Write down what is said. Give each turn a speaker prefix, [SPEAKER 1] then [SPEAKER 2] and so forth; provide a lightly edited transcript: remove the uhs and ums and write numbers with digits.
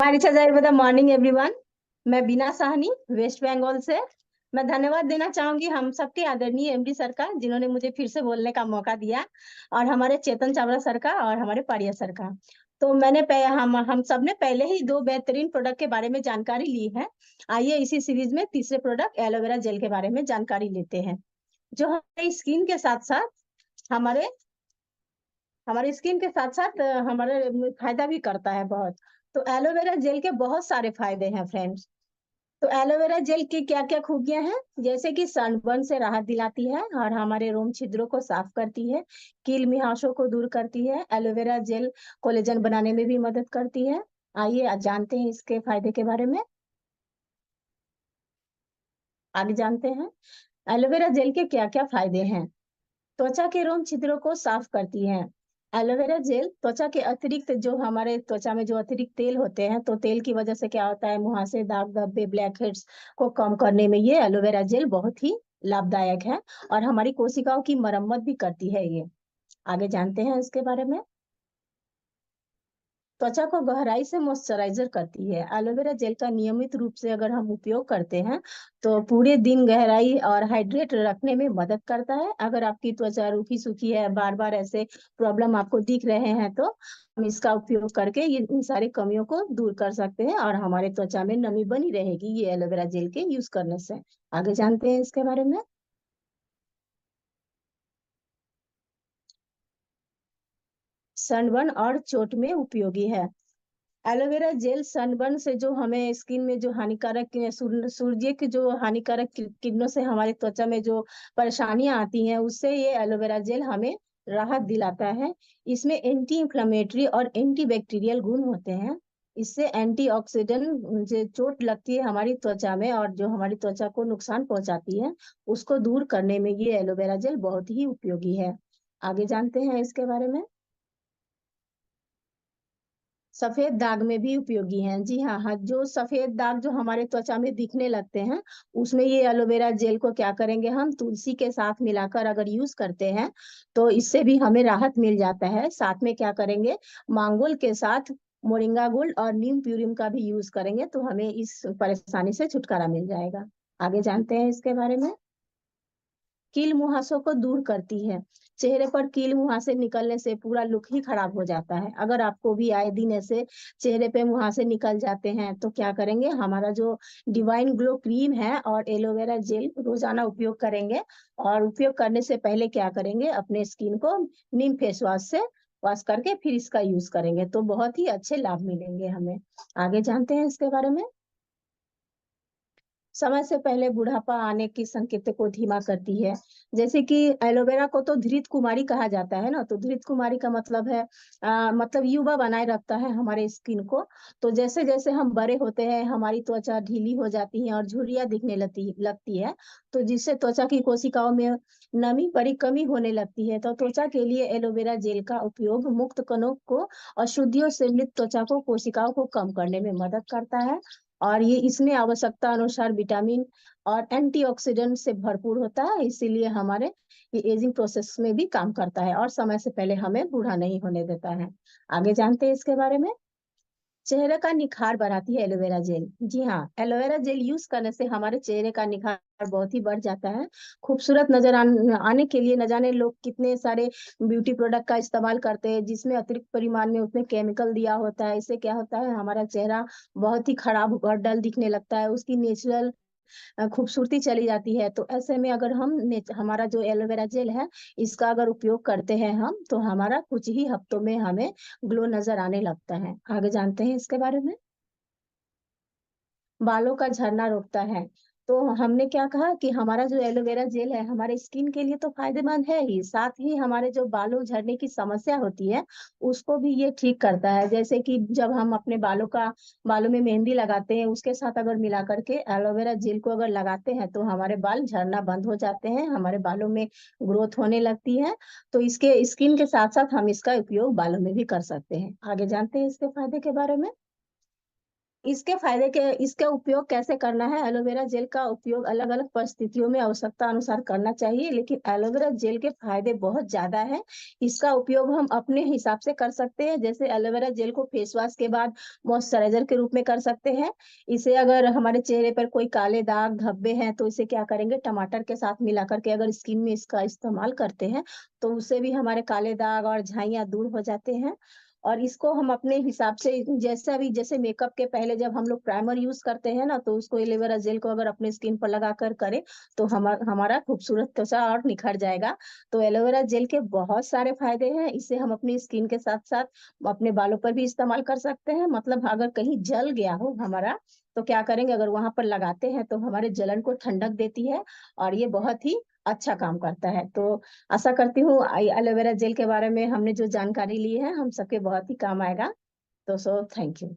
[SPEAKER 1] Morning everyone. मैं बीना Sahni waste Bengal से। मैं धन्यवाद देना चाहूंगी हम सबके आदरणीय एमडी सर का, जिन्होंने मुझे फिर से बोलने का मौका दिया, और हमारे चेतन चावला सर का और हमारे पारिया सर का। तो हम सब ने पहले ही दो बेहतरीन प्रोडक्ट के बारे में जानकारी ली है। आइए इसी सीरीज में तीसरे प्रोडक्ट एलोवेरा जेल के बारे में जानकारी लेते हैं, जो हमारी स्किन के साथ साथ हमारे हमारे स्किन के साथ साथ हमारे फायदा भी करता है बहुत। तो एलोवेरा जेल के बहुत सारे फायदे हैं फ्रेंड्स। तो एलोवेरा जेल की क्या क्या खूबियां हैं, जैसे कि सनबर्न से राहत दिलाती है और हमारे रोम छिद्रों को साफ करती है, कील मिहासों को दूर करती है। एलोवेरा जेल कोलेजन बनाने में भी मदद करती है। आइए आज जानते हैं इसके फायदे के बारे में। आगे जानते हैं एलोवेरा जेल के क्या क्या फायदे हैं। त्वचा के रोम छिद्रों को साफ करती है। एलोवेरा जेल त्वचा के अतिरिक्त, जो हमारे त्वचा में जो अतिरिक्त तेल होते हैं, तो तेल की वजह से क्या होता है, मुहासे, दाग धब्बे, ब्लैक हेड्स को कम करने में ये एलोवेरा जेल बहुत ही लाभदायक है। और हमारी कोशिकाओं की मरम्मत भी करती है ये। आगे जानते हैं इसके बारे में। त्वचा को गहराई से मॉइस्चराइजर करती है। एलोवेरा जेल का नियमित रूप से अगर हम उपयोग करते हैं तो पूरे दिन गहराई और हाइड्रेट रखने में मदद करता है। अगर आपकी त्वचा रूखी सूखी है, बार बार ऐसे प्रॉब्लम आपको दिख रहे हैं, तो हम इसका उपयोग करके ये इन सारी कमियों को दूर कर सकते हैं और हमारे त्वचा में नमी बनी रहेगी ये एलोवेरा जेल के यूज करने से। आगे जानते हैं इसके बारे में। सनबर्न और चोट में उपयोगी है। एलोवेरा जेल सनबर्न से, जो हमें स्किन में जो हानिकारक सूर्य के जो हानिकारक किरणों से हमारी त्वचा में जो परेशानियां आती हैं, उससे ये एलोवेरा जेल हमें राहत दिलाता है। इसमें एंटी इंफ्लेमेटरी और एंटी बैक्टीरियल गुण होते हैं। इससे एंटीऑक्सीडेंट, जो चोट लगती है हमारी त्वचा में और जो हमारी त्वचा को नुकसान पहुंचाती है, उसको दूर करने में ये एलोवेरा जेल बहुत ही उपयोगी है। आगे जानते हैं इसके बारे में। सफेद दाग में भी उपयोगी हैं। जी हाँ हाँ, जो सफेद दाग जो हमारे त्वचा में दिखने लगते हैं, उसमें ये एलोवेरा जेल को क्या करेंगे, हम तुलसी के साथ मिलाकर अगर यूज करते हैं तो इससे भी हमें राहत मिल जाता है। साथ में क्या करेंगे, मांगोल के साथ मोरिंगा गोल्ड और नीम प्यूरिम का भी यूज करेंगे तो हमें इस परेशानी से छुटकारा मिल जाएगा। आगे जानते हैं इसके बारे में। कील मुहासों को दूर करती है। चेहरे पर कील मुहासे निकलने से पूरा लुक ही खराब हो जाता है। अगर आपको भी आए दिन ऐसे चेहरे पे मुहासे निकल जाते हैं तो क्या करेंगे, हमारा जो डिवाइन ग्लो क्रीम है और एलोवेरा जेल रोजाना उपयोग करेंगे। और उपयोग करने से पहले क्या करेंगे, अपने स्किन को नीम फेस वॉश से वॉश करके फिर इसका यूज करेंगे तो बहुत ही अच्छे लाभ मिलेंगे हमें। आगे जानते हैं इसके बारे में। समय से पहले बुढ़ापा आने के संकेत को धीमा करती है। जैसे कि एलोवेरा को तो धृत कुमारी कहा जाता है ना, तो धृत कुमारी का मतलब है मतलब युवा बनाए रखता है हमारे स्किन को। तो जैसे जैसे हम बड़े होते हैं हमारी त्वचा ढीली हो जाती है और झुर्रियां दिखने लगती लगती है। तो जिससे त्वचा की कोशिकाओं में नमी बड़ी कमी होने लगती है। तो त्वचा के लिए एलोवेरा जेल का उपयोग मुक्त कणों को, अशुद्धियों से मृत त्वचा को, कोशिकाओं को कम करने में मदद करता है। और ये इसमें आवश्यकता अनुसार विटामिन और एंटीऑक्सीडेंट से भरपूर होता है, इसीलिए हमारे ये एजिंग प्रोसेस में भी काम करता है और समय से पहले हमें बूढ़ा नहीं होने देता है। आगे जानते हैं इसके बारे में। चेहरे का निखार बढ़ाती है एलोवेरा जेल। जी हाँ, एलोवेरा जेल यूज करने से हमारे चेहरे का निखार बहुत ही बढ़ जाता है। खूबसूरत आने के लिए न जाने लोग कितने सारे ब्यूटी प्रोडक्ट का इस्तेमाल करते हैं, जिसमें अतिरिक्त परिमाण में उसमें केमिकल दिया होता है। इससे क्या होता है, हमारा चेहरा बहुत ही खराब और डल दिखने लगता है, उसकी नेचुरल खूबसूरती चली जाती है। तो ऐसे में अगर हमारा जो एलोवेरा जेल है, इसका अगर उपयोग करते हैं हम, तो हमारा कुछ ही हफ्तों में हमें ग्लो नजर आने लगता है। आगे जानते हैं इसके बारे में। बालों का झड़ना रोकता है। तो हमने क्या कहा कि हमारा जो एलोवेरा जेल है हमारे स्किन के लिए तो फायदेमंद है ही, साथ ही हमारे जो बालों झड़ने की समस्या होती है उसको भी ये ठीक करता है। जैसे कि जब हम अपने बालों में मेहंदी लगाते हैं, उसके साथ अगर मिला करके एलोवेरा जेल को अगर लगाते हैं तो हमारे बाल झड़ना बंद हो जाते हैं, हमारे बालों में ग्रोथ होने लगती है। तो इसके स्किन के साथ साथ हम इसका उपयोग बालों में भी कर सकते हैं। आगे जानते हैं इसके फायदे के बारे में। इसके फायदे के इसका उपयोग कैसे करना है? एलोवेरा जेल का उपयोग अलग-अलग परिस्थितियों में आवश्यकता अनुसार करना चाहिए, लेकिन एलोवेरा जेल के फायदे बहुत ज़्यादा हैं। इसका उपयोग हम अपने हिसाब से कर सकते हैं, जैसे एलोवेरा जेल को फेस वॉश के बाद मॉइस्चराइज़र के रूप में कर सकते हैं। इसे अगर हमारे चेहरे पर कोई काले दाग, धब्बे हैं, तो इसे क्या करेंगे, टमाटर के साथ मिला कर के अगर स्किन में इसका इस्तेमाल करते हैं, तो उससे भी हमारे काले दाग और झाइयाँ दूर हो जाते हैं। और इसको हम अपने हिसाब से जैसा भी, जैसे मेकअप के पहले जब हम लोग प्राइमर यूज़ करते हैं ना, तो उसको एलोवेरा जेल को अगर अपने स्किन पर लगाकर करें, तो हमारा खूबसूरत त्वचा और निखर जाएगा। तो एलोवेरा जेल के बहुत सारे फ़ायदे हैं, इसे हम अपनी स्किन के साथ-साथ अपने बालों पर भी इस्तेमाल कर सकते हैं। मतलब अगर कहीं जल गया हो हमारा, तो क्या करेंगे, अगर वहाँ पर लगाते हैं, तो हमारे जलन को ठंडक देती है और ये बहुत ही अच्छा काम करता है। तो आशा करती हूँ एलोवेरा जेल के बारे में हमने जो जानकारी ली है, हम सबके बहुत ही काम आएगा। तो थैंक यू।